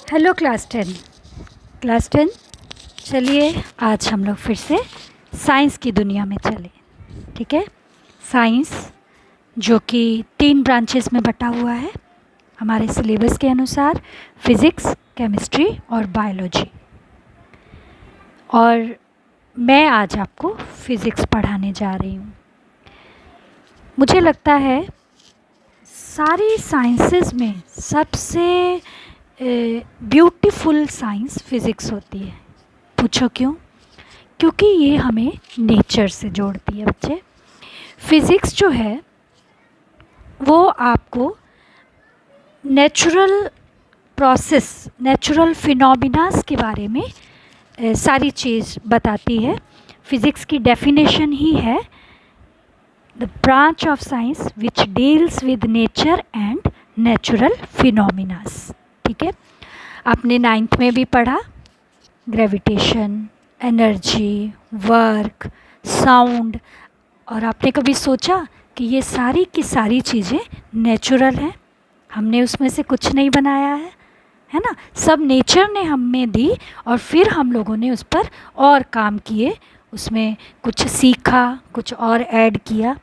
Hello class ten. चलिए आज हम लोग फिर से साइंस की दुनिया में चले। ठीक है, साइंस जो कि 3 ब्रांचेस में बटा हुआ है हमारे सिलेबस के अनुसार, फिज़िक्स, केमिस्ट्री और बायोलॉजी। और मैं आज आपको फिज़िक्स पढ़ाने जा रही हूँ। मुझे लगता है सारी साइंसेस में सबसे ब्यूटीफुल साइंस फिज़िक्स होती है। पूछो क्यों? क्योंकि ये हमें नेचर से जोड़ती है बच्चे। फिज़िक्स जो है वो आपको नेचुरल प्रोसेस, नेचुरल फिनोमिनास के बारे में सारी चीज़ बताती है। फिज़िक्स की डेफिनेशन ही है the branch of science which deals with nature and natural phenomenas. ठीक है, आपने 9th में भी पढ़ा ग्रेविटेशन, एनर्जी, वर्क, साउंड। और आपने कभी सोचा कि ये सारी की सारी चीज़ें नेचुरल हैं, हमने उसमें से कुछ नहीं बनाया है ना? सब नेचर ने हमें दी और फिर हम लोगों ने उस पर और काम किए, उसमें कुछ सीखा, कुछ और ऐड किया।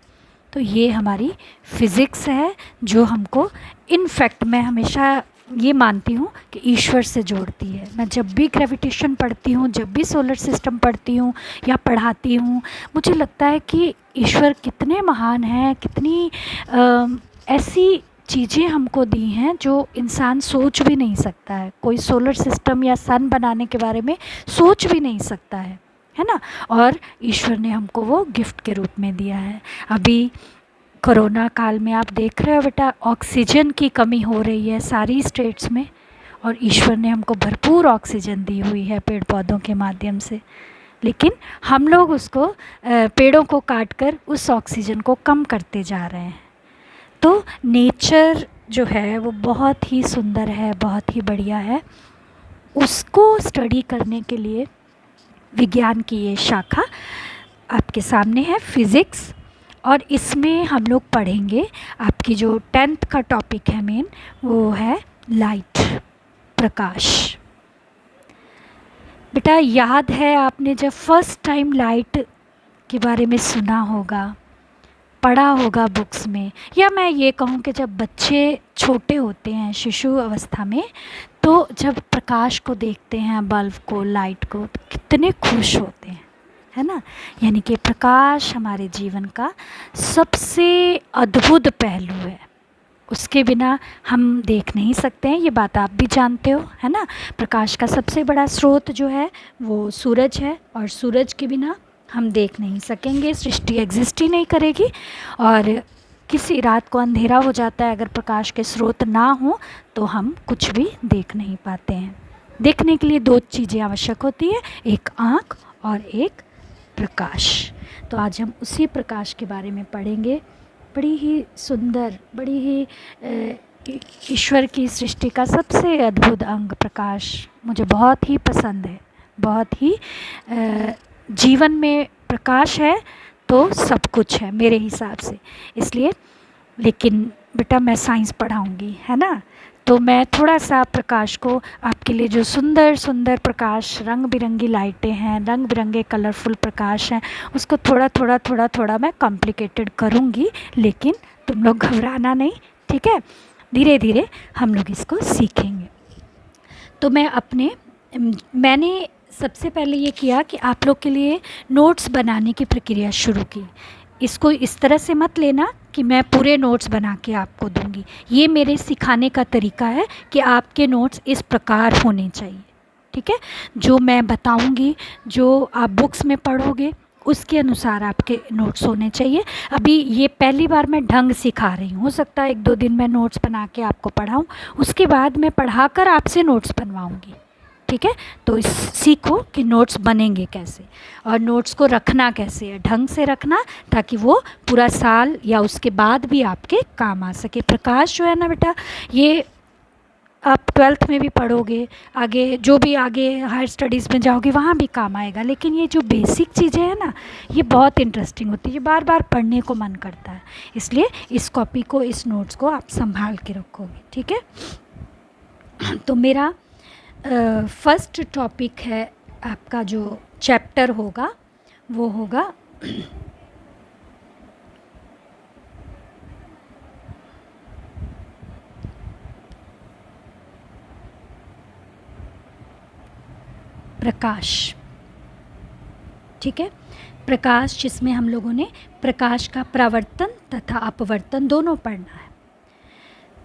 तो ये हमारी फिज़िक्स है जो हमको इनफैक्ट मैं हमेशा ये मानती हूँ कि ईश्वर से जोड़ती है। मैं जब भी ग्रेविटेशन पढ़ती हूँ, जब भी सोलर सिस्टम पढ़ती हूँ या पढ़ाती हूँ, मुझे लगता है कि ईश्वर कितने महान हैं, कितनी ऐसी चीज़ें हमको दी हैं जो इंसान सोच भी नहीं सकता है। कोई सोलर सिस्टम या सन बनाने के बारे में सोच भी नहीं सकता है ना? और ईश्वर ने हमको वो गिफ्ट के रूप में दिया है। अभी कोरोना काल में आप देख रहे हो बेटा, ऑक्सीजन की कमी हो रही है सारी स्टेट्स में, और ईश्वर ने हमको भरपूर ऑक्सीजन दी हुई है पेड़ पौधों के माध्यम से। लेकिन हम लोग उसको पेड़ों को काटकर उस ऑक्सीजन को कम करते जा रहे हैं। तो नेचर जो है वो बहुत ही सुंदर है, बहुत ही बढ़िया है। उसको स्टडी करने के लिए विज्ञान की ये शाखा आपके सामने है, फिज़िक्स। और इसमें हम लोग पढ़ेंगे, आपकी जो 10th का टॉपिक है मेन, वो है लाइट, प्रकाश। बेटा याद है आपने जब फर्स्ट टाइम लाइट के बारे में सुना होगा, पढ़ा होगा बुक्स में, या मैं ये कहूँ कि जब बच्चे छोटे होते हैं शिशु अवस्था में, तो जब प्रकाश को देखते हैं, बल्ब को, लाइट को, तो कितने खुश होते हैं, है ना? यानी कि प्रकाश हमारे जीवन का सबसे अद्भुत पहलू है। उसके बिना हम देख नहीं सकते हैं, ये बात आप भी जानते हो, है ना? प्रकाश का सबसे बड़ा स्रोत जो है वो सूरज है, और सूरज के बिना हम देख नहीं सकेंगे, सृष्टि एग्जिस्ट ही नहीं करेगी। और किसी रात को अंधेरा हो जाता है, अगर प्रकाश के स्रोत ना हो तो हम कुछ भी देख नहीं पाते हैं। देखने के लिए 2 चीज़ें आवश्यक होती है, एक आँख और एक प्रकाश। तो आज हम उसी प्रकाश के बारे में पढ़ेंगे। बड़ी ही सुंदर, बड़ी ही ईश्वर की सृष्टि का सबसे अद्भुत अंग प्रकाश मुझे बहुत ही पसंद है, बहुत ही जीवन में प्रकाश है तो सब कुछ है मेरे हिसाब से, इसलिए। लेकिन बेटा मैं साइंस पढ़ाऊँगी, है ना? तो मैं थोड़ा सा प्रकाश को आपके लिए, जो सुंदर सुंदर प्रकाश, रंग बिरंगी लाइटें हैं, रंग बिरंगे कलरफुल प्रकाश हैं, उसको थोड़ा मैं कॉम्प्लिकेटेड करूँगी। लेकिन तुम लोग घबराना नहीं, ठीक है? धीरे धीरे हम लोग इसको सीखेंगे। तो मैंने सबसे पहले ये किया कि आप लोग के लिए नोट्स बनाने की प्रक्रिया शुरू की। इसको इस तरह से मत लेना कि मैं पूरे नोट्स बना के आपको दूंगी। ये मेरे सिखाने का तरीका है कि आपके नोट्स इस प्रकार होने चाहिए, ठीक है? जो मैं बताऊंगी, जो आप बुक्स में पढ़ोगे, उसके अनुसार आपके नोट्स होने चाहिए। अभी ये पहली बार मैं ढंग सिखा रही हूँ, हो सकता है 1-2 दिन मैं नोट्स बना के आपको पढ़ाऊँ, उसके बाद मैं पढ़ाकर आपसे नोट्स बनवाऊँगी, ठीक है? तो सीखो कि नोट्स बनेंगे कैसे और नोट्स को रखना कैसे है, ढंग से रखना, ताकि वो पूरा साल या उसके बाद भी आपके काम आ सके। प्रकाश जो है ना बेटा, ये आप 12th में भी पढ़ोगे, आगे जो भी आगे हायर स्टडीज़ में जाओगे वहाँ भी काम आएगा। लेकिन ये जो बेसिक चीज़ें हैं ना, ये बहुत इंटरेस्टिंग होती है, ये बार बार पढ़ने को मन करता है। इसलिए इस कॉपी को, इस नोट्स को आप संभाल के रखोगे, ठीक है? तो मेरा फर्स्ट टॉपिक है आपका, जो चैप्टर होगा वो होगा प्रकाश। ठीक है, प्रकाश, जिसमें हम लोगों ने प्रकाश का परावर्तन तथा अपवर्तन दोनों पढ़ना है।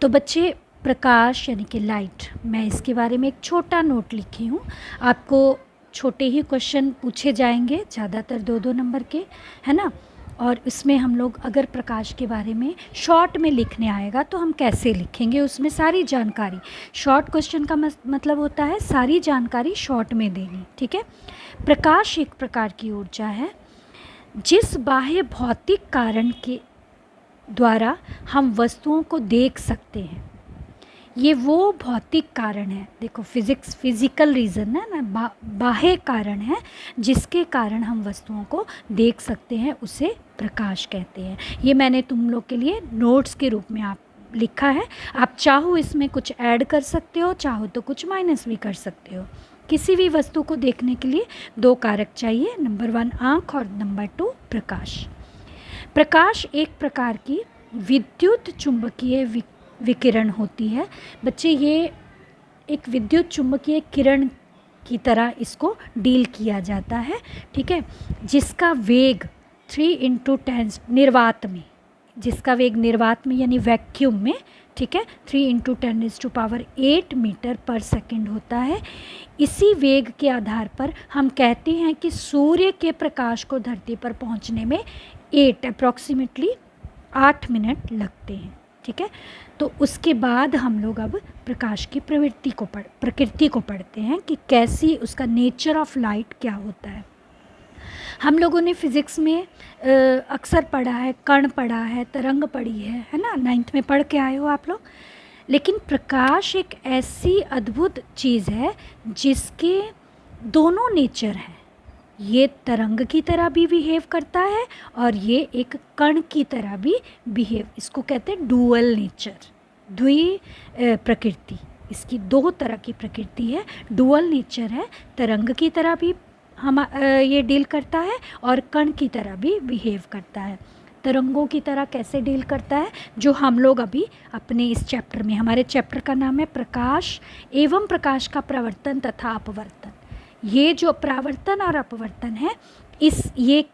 तो बच्चे, प्रकाश यानी कि लाइट, मैं इसके बारे में एक छोटा नोट लिखी हूँ। आपको छोटे ही क्वेश्चन पूछे जाएंगे, ज़्यादातर 2-2 नंबर के, है ना। और इसमें हम लोग अगर प्रकाश के बारे में शॉर्ट में लिखने आएगा तो हम कैसे लिखेंगे, उसमें सारी जानकारी, शॉर्ट क्वेश्चन का मतलब होता है सारी जानकारी शॉर्ट में देनी। ठीक है, प्रकाश एक प्रकार की ऊर्जा है जिस बाह्य भौतिक कारण के द्वारा हम वस्तुओं को देख सकते हैं। ये वो भौतिक कारण है, देखो फिजिकल रीज़न है ना, बाह्य कारण है जिसके कारण हम वस्तुओं को देख सकते हैं, उसे प्रकाश कहते हैं। ये मैंने तुम लोग के लिए नोट्स के रूप में आप लिखा है। आप चाहो इसमें कुछ ऐड कर सकते हो, चाहो तो कुछ माइनस भी कर सकते हो। किसी भी वस्तु को देखने के लिए 2 कारक चाहिए, नंबर 1 आँख और नंबर 2 प्रकाश। प्रकाश एक प्रकार की विद्युत चुंबकीय विकिरण होती है। बच्चे, ये एक विद्युत चुंबकीय किरण की तरह इसको डील किया जाता है। ठीक है, जिसका वेग 3 × 10 निर्वात में, जिसका वेग निर्वात में यानी वैक्यूम में, ठीक है, 3 × 10⁸ मीटर पर सेकंड होता है। इसी वेग के आधार पर हम कहते हैं कि सूर्य के प्रकाश को धरती पर पहुंचने में अप्रॉक्सीमेटली 8 मिनट लगते हैं। ठीक है, तो उसके बाद हम लोग अब प्रकाश की प्रकृति को पढ़ते हैं कि कैसी उसका नेचर ऑफ लाइट क्या होता है। हम लोगों ने फिज़िक्स में अक्सर पढ़ा है, कण पढ़ा है, तरंग पढ़ी है ना, 9th में पढ़ के आए हो आप लोग। लेकिन प्रकाश एक ऐसी अद्भुत चीज़ है जिसके दोनों नेचर हैं। ये तरंग की तरह भी बिहेव करता है और ये एक कण की तरह भी बिहेव, इसको कहते हैं डुअल नेचर, प्रकृति। इसकी 2 तरह की प्रकृति है, डुअल नेचर है, तरंग की तरह भी ये डील करता है और कण की तरह भी बिहेव करता है। तरंगों की तरह कैसे डील करता है, जो हम लोग अभी अपने इस चैप्टर में, हमारे चैप्टर का नाम है प्रकाश एवं प्रकाश का प्रवर्तन तथा अपवर्तन। ये जो परावर्तन और अपवर्तन है, ये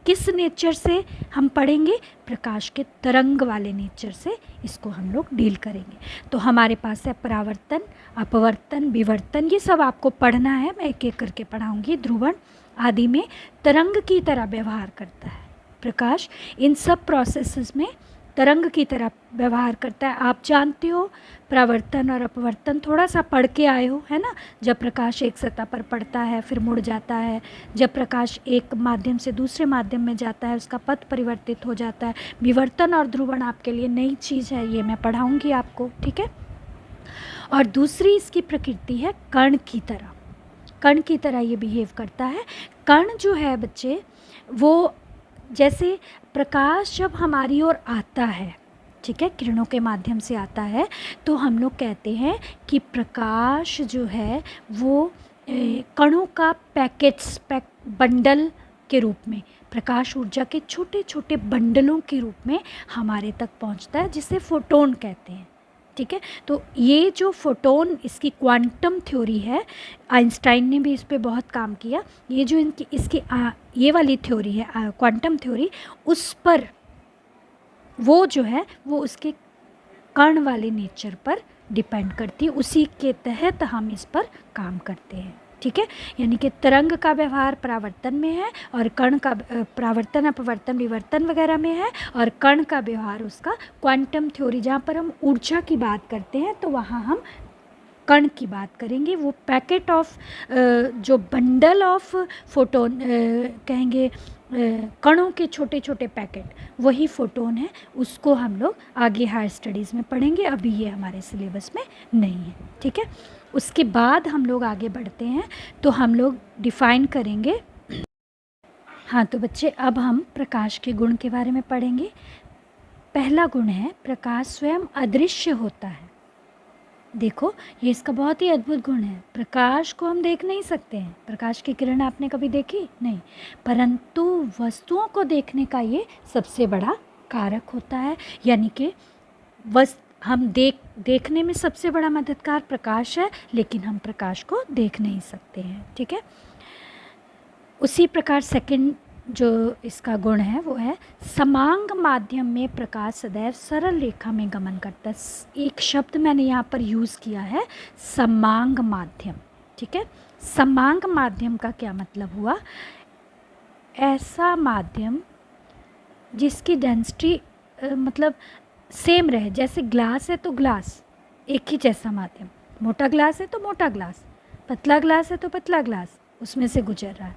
किस नेचर से हम पढ़ेंगे, प्रकाश के तरंग वाले नेचर से इसको हम लोग डील करेंगे। तो हमारे पास है परावर्तन, अपवर्तन, विवर्तन, ये सब आपको पढ़ना है, मैं एक एक करके पढ़ाऊंगी। ध्रुवण आदि में तरंग की तरह व्यवहार करता है प्रकाश, इन सब प्रोसेसेस में तरंग की तरह व्यवहार करता है। आप जानते हो परावर्तन और अपवर्तन, थोड़ा सा पढ़ के आए हो, है ना। जब प्रकाश एक सतह पर पड़ता है फिर मुड़ जाता है, जब प्रकाश एक माध्यम से दूसरे माध्यम में जाता है उसका पथ परिवर्तित हो जाता है। विवर्तन और ध्रुवण आपके लिए नई चीज़ है, ये मैं पढ़ाऊँगी आपको। ठीक है, और दूसरी इसकी प्रकृति है कण की तरह, कण की तरह ये बिहेव करता है। कण जो है बच्चे, वो जैसे प्रकाश जब हमारी ओर आता है, ठीक है, किरणों के माध्यम से आता है, तो हम लोग कहते हैं कि प्रकाश जो है वो कणों का बंडल के रूप में, प्रकाश ऊर्जा के छोटे छोटे बंडलों के रूप में हमारे तक पहुंचता है, जिसे फोटोन कहते हैं। ठीक है, तो ये जो फोटोन, इसकी क्वांटम थ्योरी है, आइंस्टाइन ने भी इस पे बहुत काम किया। ये जो इसकी ये वाली थ्योरी है क्वांटम थ्योरी, उस पर वो जो है वो उसके कण वाले नेचर पर डिपेंड करती है, उसी के तहत हम इस पर काम करते हैं। ठीक है, यानी कि तरंग का व्यवहार परावर्तन में है और कण का परावर्तन, अपवर्तन, विवर्तन वगैरह में है, और कण का व्यवहार उसका क्वांटम थ्योरी, जहाँ पर हम ऊर्जा की बात करते हैं तो वहाँ हम कण की बात करेंगे। वो पैकेट ऑफ जो बंडल ऑफ फोटोन कहेंगे, कणों के छोटे छोटे पैकेट, वही फोटोन है, उसको हम लोग आगे हायर स्टडीज़ में पढ़ेंगे, अभी ये हमारे सिलेबस में नहीं है। ठीक है, उसके बाद हम लोग आगे बढ़ते हैं तो हम लोग डिफ़ाइन करेंगे। हाँ, तो बच्चे अब हम प्रकाश के गुण के बारे में पढ़ेंगे। पहला गुण है प्रकाश स्वयं अदृश्य होता है। देखो, ये इसका बहुत ही अद्भुत गुण है। प्रकाश को हम देख नहीं सकते हैं, प्रकाश की किरण आपने कभी देखी नहीं, परंतु वस्तुओं को देखने का ये सबसे बड़ा कारक होता है। यानी कि हम देखने में सबसे बड़ा मददगार प्रकाश है, लेकिन हम प्रकाश को देख नहीं सकते हैं। ठीक है। उसी प्रकार सेकंड जो इसका गुण है वो है समांग माध्यम में प्रकाश सदैव सरल रेखा में गमन करता है। एक शब्द मैंने यहाँ पर यूज़ किया है, समांग माध्यम। ठीक है। समांग माध्यम का क्या मतलब हुआ? ऐसा माध्यम जिसकी डेंसिटी मतलब सेम रहे। जैसे ग्लास है तो ग्लास एक ही जैसा माध्यम, मोटा ग्लास है तो मोटा ग्लास, पतला ग्लास है तो पतला ग्लास उसमें से गुजर रहा है,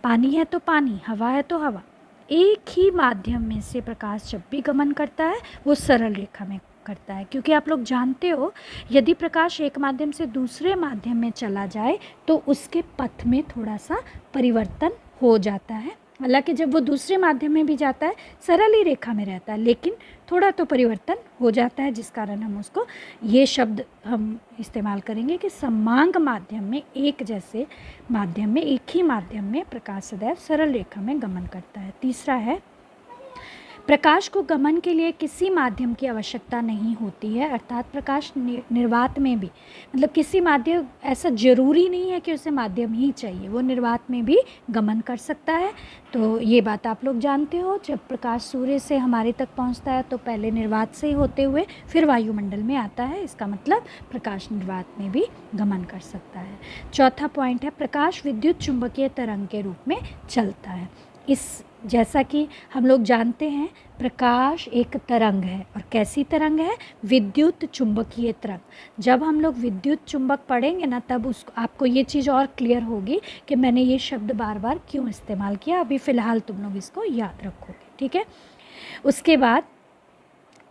पानी है तो पानी, हवा है तो हवा, एक ही माध्यम में से प्रकाश जब भी गमन करता है वो सरल रेखा में करता है। क्योंकि आप लोग जानते हो, यदि प्रकाश एक माध्यम से दूसरे माध्यम में चला जाए तो उसके पथ में थोड़ा सा परिवर्तन हो जाता है। हालांकि जब वो दूसरे माध्यम में भी जाता है सरल ही रेखा में रहता है, लेकिन थोड़ा तो परिवर्तन हो जाता है, जिस कारण हम उसको ये शब्द हम इस्तेमाल करेंगे कि समांग माध्यम में, एक जैसे माध्यम में, एक ही माध्यम में प्रकाश सदैव सरल रेखा में गमन करता है। तीसरा है प्रकाश को गमन के लिए किसी माध्यम की आवश्यकता नहीं होती है, अर्थात प्रकाश निर्वात में भी, मतलब किसी माध्यम, ऐसा जरूरी नहीं है कि उसे माध्यम ही चाहिए, वो निर्वात में भी गमन कर सकता है। तो ये बात आप लोग जानते हो, जब प्रकाश सूर्य से हमारे तक पहुंचता है तो पहले निर्वात से होते हुए फिर वायुमंडल में आता है। इसका मतलब प्रकाश निर्वात में भी गमन कर सकता है। चौथा पॉइंट है प्रकाश विद्युत चुंबकीय तरंग के रूप में चलता है। जैसा कि हम लोग जानते हैं, प्रकाश एक तरंग है, और कैसी तरंग है? विद्युत चुंबकीय तरंग। जब हम लोग विद्युत चुंबक पढ़ेंगे ना, तब आपको ये चीज़ और क्लियर होगी कि मैंने ये शब्द बार बार क्यों इस्तेमाल किया। अभी फ़िलहाल तुम लोग इसको याद रखोगे। ठीक है। उसके बाद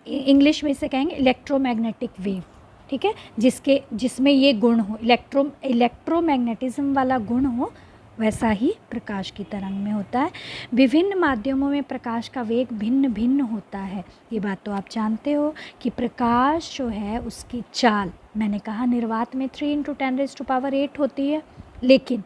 इंग्लिश में इसे कहेंगे इलेक्ट्रोमैग्नेटिक वेव। ठीक है। जिसमें ये गुण हो, इलेक्ट्रोमैग्नेटिज्म वाला गुण हो, वैसा ही प्रकाश की तरंग में होता है। विभिन्न माध्यमों में प्रकाश का वेग भिन्न भिन्न होता है। ये बात तो आप जानते हो कि प्रकाश जो है उसकी चाल, मैंने कहा निर्वात में 3 × 10⁸ होती है, लेकिन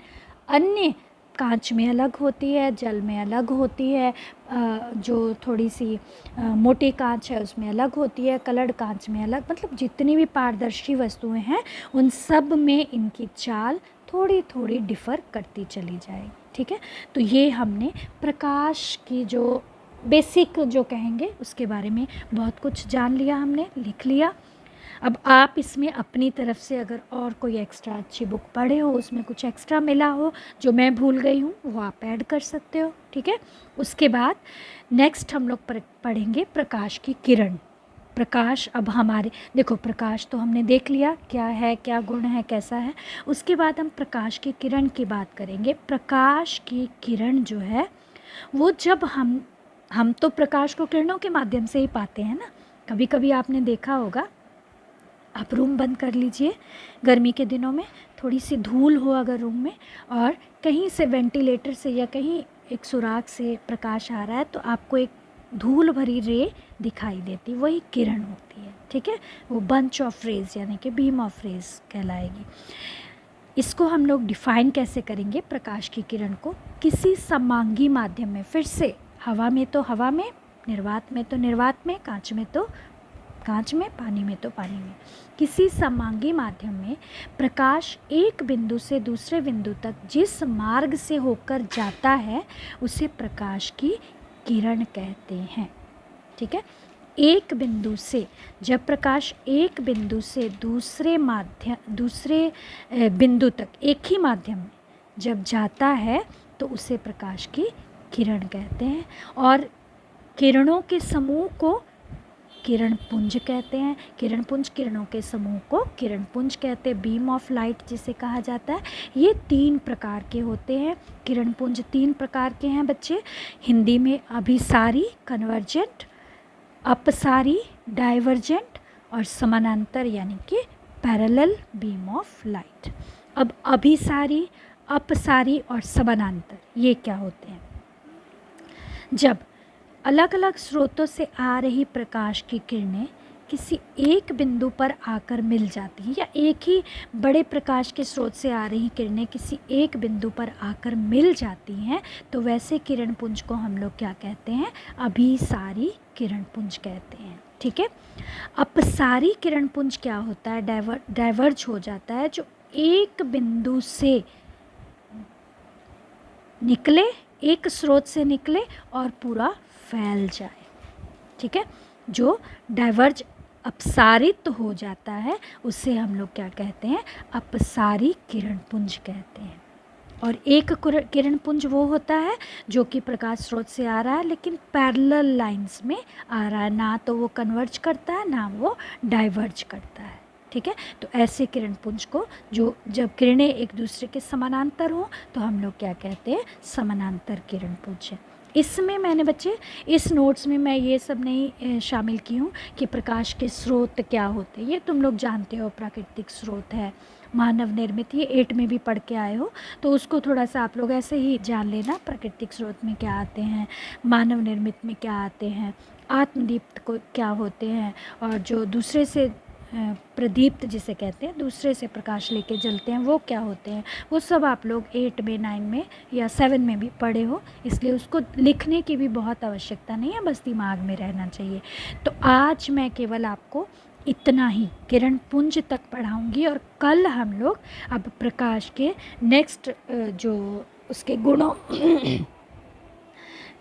अन्य कांच में अलग होती है, जल में अलग होती है, जो थोड़ी सी मोटी कांच है उसमें अलग होती है, कलर्ड कांच में अलग, मतलब जितनी भी पारदर्शी वस्तुएं हैं उन सब में इनकी चाल थोड़ी थोड़ी डिफ़र करती चली जाएगी। ठीक है। तो ये हमने प्रकाश की जो बेसिक जो कहेंगे उसके बारे में बहुत कुछ जान लिया, हमने लिख लिया। अब आप इसमें अपनी तरफ से अगर और कोई एक्स्ट्रा अच्छी बुक पढ़े हो, उसमें कुछ एक्स्ट्रा मिला हो जो मैं भूल गई हूँ, वो आप ऐड कर सकते हो। ठीक है। उसके बाद नेक्स्ट हम लोग पढ़ेंगे प्रकाश की किरण। प्रकाश, अब हमारे देखो, प्रकाश तो हमने देख लिया क्या है, क्या गुण है, कैसा है। उसके बाद हम प्रकाश की किरण की बात करेंगे। प्रकाश की किरण जो है वो जब हम तो प्रकाश को किरणों के माध्यम से ही पाते हैं ना। कभी कभी आपने देखा होगा, आप रूम बंद कर लीजिए, गर्मी के दिनों में थोड़ी सी धूल हो अगर रूम में, और कहीं से वेंटिलेटर से या कहीं एक सुराख से प्रकाश आ रहा है, तो आपको एक धूल भरी रे दिखाई देती, वही किरण होती है। ठीक है। वो बंच ऑफ रेज यानी कि बीम ऑफ रेज कहलाएगी। इसको हम लोग डिफाइन कैसे करेंगे? प्रकाश की किरण को किसी समांगी माध्यम में, फिर से हवा में तो हवा में, निर्वात में तो निर्वात में, कांच में तो कांच में, पानी में तो पानी में, किसी समांगी माध्यम में प्रकाश एक बिंदु से दूसरे बिंदु तक जिस मार्ग से होकर जाता है उसे प्रकाश की किरण कहते हैं। ठीक है। एक बिंदु से, जब प्रकाश एक बिंदु से दूसरे बिंदु तक एक ही माध्यम में जब जाता है तो उसे प्रकाश की किरण कहते हैं। और किरणों के समूह को किरण पुंज कहते हैं। किरण पुंज, किरणों के समूह को किरण पुंज कहते हैं। बीम ऑफ लाइट जिसे कहा जाता है। ये 3 प्रकार के होते हैं। किरण पुंज 3 प्रकार के हैं बच्चे। हिंदी में अभिसारी, कन्वर्जेंट, अपसारी, डाइवर्जेंट, और समानांतर यानी कि पैरेलल बीम ऑफ लाइट। अब अभिसारी, अपसारी और समानांतर ये क्या होते हैं? जब अलग अलग स्रोतों से आ रही प्रकाश की किरणें किसी एक बिंदु पर आकर मिल जाती हैं, या एक ही बड़े प्रकाश के स्रोत से आ रही किरणें किसी एक बिंदु पर आकर मिल जाती हैं, तो वैसे किरण पुंज को हम लोग क्या कहते हैं? अभिसारी किरण पुंज कहते हैं। ठीक है। अपसारी किरण पुंज क्या होता है? डाइवर्ज हो जाता है, जो एक बिंदु से निकले, एक स्रोत से निकले और पूरा फैल जाए। ठीक है। जो डाइवर्ज अपसारित हो जाता है उसे हम लोग क्या कहते हैं? अपसारी किरण पुंज कहते हैं। और एक किरण पुंज वो होता है जो कि प्रकाश स्रोत से आ रहा है लेकिन पैरेलल लाइंस में आ रहा है, ना तो वो कन्वर्ज करता है ना वो डाइवर्ज करता है। ठीक है। तो ऐसे किरण पुंज को, जो जब किरणें एक दूसरे के समानांतर हों तो हम लोग क्या कहते हैं? समानांतर किरण पुंज है। इसमें मैंने बच्चे इस नोट्स में मैं ये सब नहीं शामिल की हूँ कि प्रकाश के स्रोत क्या होते हैं, ये तुम लोग जानते हो। प्राकृतिक स्रोत है, मानव निर्मित, ये 8 में भी पढ़ के आए हो, तो उसको थोड़ा सा आप लोग ऐसे ही जान लेना। प्राकृतिक स्रोत में क्या आते हैं, मानव निर्मित में क्या आते हैं, आत्मदीप्त को क्या होते हैं, और जो दूसरे से प्रदीप्त जिसे कहते हैं, दूसरे से प्रकाश लेके जलते हैं, वो क्या होते हैं, वो सब आप लोग 8 में, 9 में या 7 में भी पढ़े हो, इसलिए उसको लिखने की भी बहुत आवश्यकता नहीं है, बस दिमाग में रहना चाहिए। तो आज मैं केवल आपको इतना ही किरण पुंज तक पढ़ाऊंगी, और कल हम लोग अब प्रकाश के नेक्स्ट जो उसके गुणों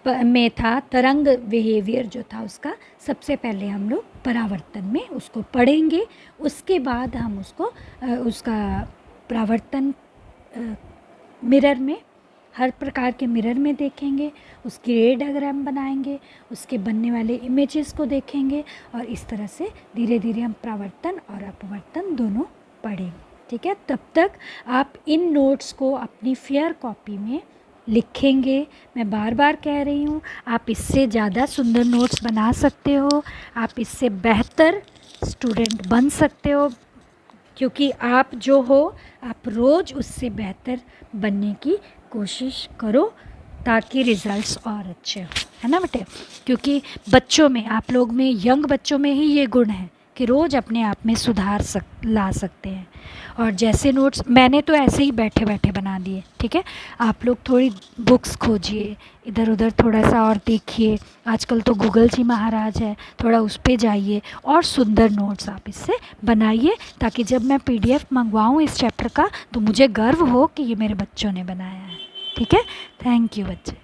में था, तरंग बिहेवियर जो था उसका, सबसे पहले हम लोग परावर्तन में उसको पढ़ेंगे। उसके बाद हम उसको उसका परावर्तन मिरर में, हर प्रकार के मिरर में देखेंगे, उसकी रे डायग्राम बनाएंगे, उसके बनने वाले इमेजेस को देखेंगे, और इस तरह से धीरे धीरे हम परावर्तन और अपवर्तन दोनों पढ़ेंगे। ठीक है। तब तक आप इन नोट्स को अपनी फेयर कॉपी में लिखेंगे। मैं बार बार कह रही हूँ, आप इससे ज़्यादा सुंदर नोट्स बना सकते हो, आप इससे बेहतर स्टूडेंट बन सकते हो, क्योंकि आप जो हो, आप रोज़ उससे बेहतर बनने की कोशिश करो ताकि रिज़ल्ट्स और अच्छे हो, है ना बेटे? क्योंकि बच्चों में, आप लोग में, यंग बच्चों में ही ये गुण है कि रोज़ अपने आप में सुधार ला सकते हैं। और जैसे नोट्स मैंने तो ऐसे ही बैठे बैठे बना दिए। ठीक है। आप लोग थोड़ी बुक्स खोजिए, इधर उधर थोड़ा सा और देखिए, आजकल तो गूगल जी महाराज है, थोड़ा उस पे जाइए और सुंदर नोट्स आप इससे बनाइए, ताकि जब मैं PDF मंगवाऊँ इस चैप्टर का तो मुझे गर्व हो कि ये मेरे बच्चों ने बनाया है। ठीक है। थैंक यू बच्चे।